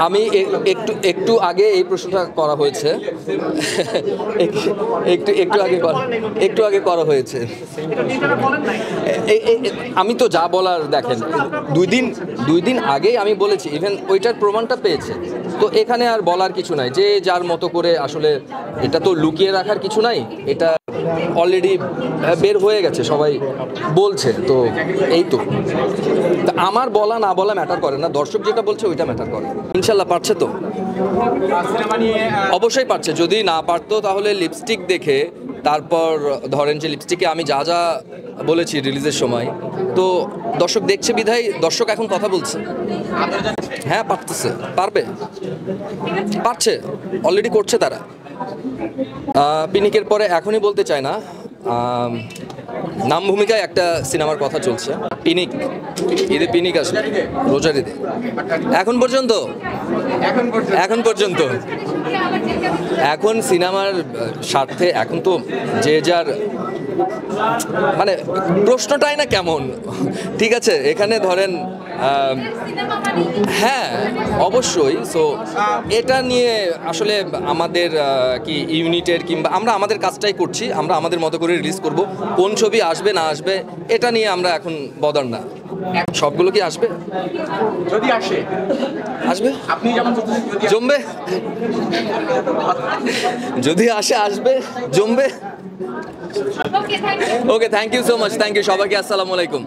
আমি একটু আগে এই প্রশ্নটা করা হয়েছে একটু আগে করা হয়েছে। আমি তো যা বলার দেখেন দুই দিন আগেই আমি বলেছি, ইভেন ওইটার প্রমাণটা পেয়েছে। তো এখানে আর বলার কিছু নাই, যে যার মতো করে আসলে এটা তো লুকিয়ে রাখার কিছু নাই, এটা অলরেডি বের হয়ে গেছে, সবাই বলছে। তো এই তো আমার বলা না বলা ম্যাটার করে না, দর্শক যেটা বলছে ওইটা ম্যাটার করে। ইনশাল্লাহ পারছে তো, অবশ্যই পারছে। যদি না পারতো তাহলে লিপস্টিক দেখে, তারপর ধরেন যে লিপস্টিকে আমি যা যা বলেছি রিলিজের সময়, তো দর্শক দেখছে বিধায় দর্শক এখন কথা বলছে। হ্যাঁ পারতেছে, পারছে, অলরেডি করছে তারা। পিনিকের পরে এখনই বলতে চাই না, নাম ভূমিকায় একটা সিনেমার কথা চলছে। ঈদে পিনিক আসবে, রোজার ঈদে। এখন সিনেমার স্বার্থে এখন তো যে যার মানে প্রশ্নটাই না কেমন, ঠিক আছে? এখানে ধরেন হ্যাঁ অবশ্যই। সো এটা নিয়ে আসলে আমাদের কি ইউনিটের কিংবা আমরা আমাদের কাজটাই করছি, আমরা আমাদের মতো করে রিলিজ করব। কোন ছবি আসবে না আসবে এটা নিয়ে আমরা এখন বদার না। সবগুলো কি আসবে? যদি আসবে আপনি যেমন জমবে, যদি আসবে জমবে। Okay, thank you so much, thank you সবাইকে, আসসালামু আলাইকুম।